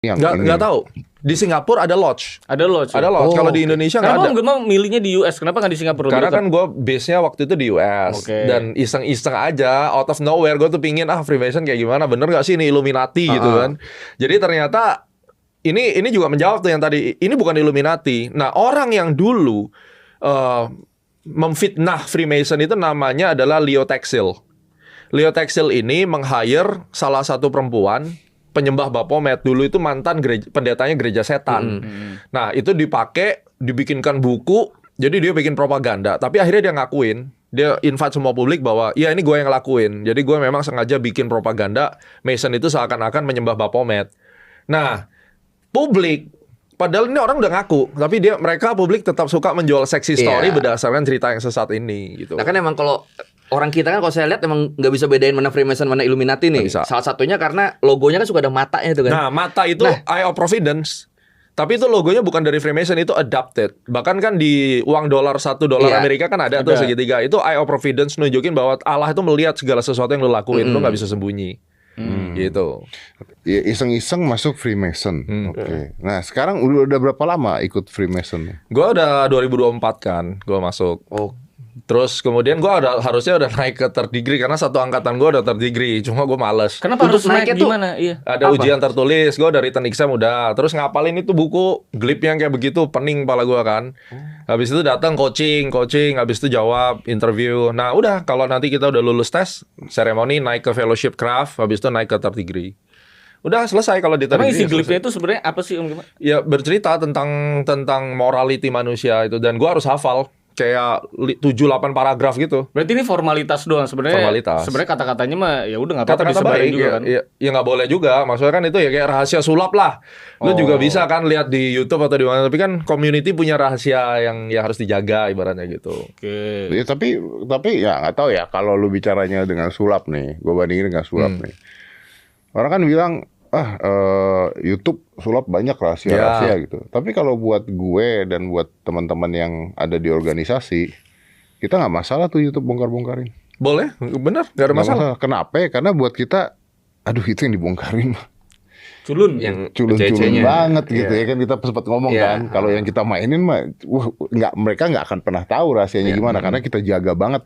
Nggak tahu. Di Singapura ada lodge. Ada lodge. Ada lodge. Kalau di Indonesia nggak ada. Kenapa mau milihnya di US? Kenapa nggak di Singapura? Karena kan gue base-nya waktu itu di US. Dan iseng-iseng aja, out of nowhere gue tuh pingin Freemason kayak gimana. Bener nggak sih ini Illuminati gitu kan. Jadi ternyata ini juga menjawab tuh yang tadi. Ini bukan Illuminati. Nah, orang yang dulu memfitnah Freemason itu namanya adalah Leo Texil. Leo Texil ini meng-hire salah satu perempuan penyembah Baphomet, dulu itu mantan pendetanya gereja setan. Nah, itu dibikinkan buku, jadi dia bikin propaganda. Tapi akhirnya dia ngakuin, dia invite semua publik bahwa ya ini gue yang ngelakuin. Jadi gue memang sengaja bikin propaganda Mason itu seakan-akan menyembah Baphomet. Nah, publik, padahal ini orang udah ngaku, tapi mereka publik tetap suka menjual seksi story berdasarkan cerita yang sesat ini gitu. Nah kan emang kalau orang kita kan kalau saya lihat emang nggak bisa bedain mana Freemason mana Illuminati nih. Salah satunya karena logonya kan suka ada matanya tuh kan. Nah, mata itu Eye of Providence. Tapi itu logonya bukan dari Freemason, itu adapted. Bahkan kan di uang $1 Amerika kan ada tuh segitiga. Itu Eye of Providence nunjukin bahwa Allah itu melihat segala sesuatu yang lo lakuin. Lo nggak bisa sembunyi. Gitu. Ya, iseng-iseng masuk Freemason. Oke. Nah, sekarang udah berapa lama ikut Freemason? Gue udah 2024 kan, gue masuk. Terus kemudian gue harusnya udah naik ke third degree karena satu angkatan gue udah third degree, cuma gue males. Kenapa harus naiknya gimana? Iya. Ada ujian tertulis, gue udah written exam udah. Terus ngapalin itu buku glip yang kayak begitu, pening kepala gue kan. Habis itu datang coaching, habis itu jawab interview. Nah udah, kalau nanti kita udah lulus tes, seremoni naik ke fellowship craft, habis itu naik ke third degree. Udah selesai kalau di third degree. Isi glipnya itu sebenarnya apa sih Om? Ya bercerita tentang morality manusia itu, dan gue harus hafal. Kayak 7-8 paragraf gitu. Berarti ini formalitas doang sebenarnya. Formalitas. Sebenarnya kata-katanya mah ya udah nggak apa-apa disebarin juga kan. Ya nggak boleh juga. Maksudnya kan itu ya kayak rahasia sulap lah. Lu juga bisa kan lihat di YouTube atau di mana. Tapi kan community punya rahasia yang ya harus dijaga ibaratnya gitu. Ya, tapi ya nggak tahu ya kalau lu bicaranya dengan sulap nih. Gue bandingin dengan sulap nih. Orang kan bilang YouTube sulap banyak rahasia-rahasia gitu. Tapi kalau buat gue dan buat teman-teman yang ada di organisasi, kita nggak masalah tuh YouTube bongkar-bongkarin. Boleh, bener, nggak ada masalah. Kenapa? Karena buat kita, aduh itu yang dibongkarin mah. Culun banget gitu ya kan, kita sempat ngomong kan. Kalau yang kita mainin mah, mereka nggak akan pernah tahu rahasianya gimana karena kita jaga banget.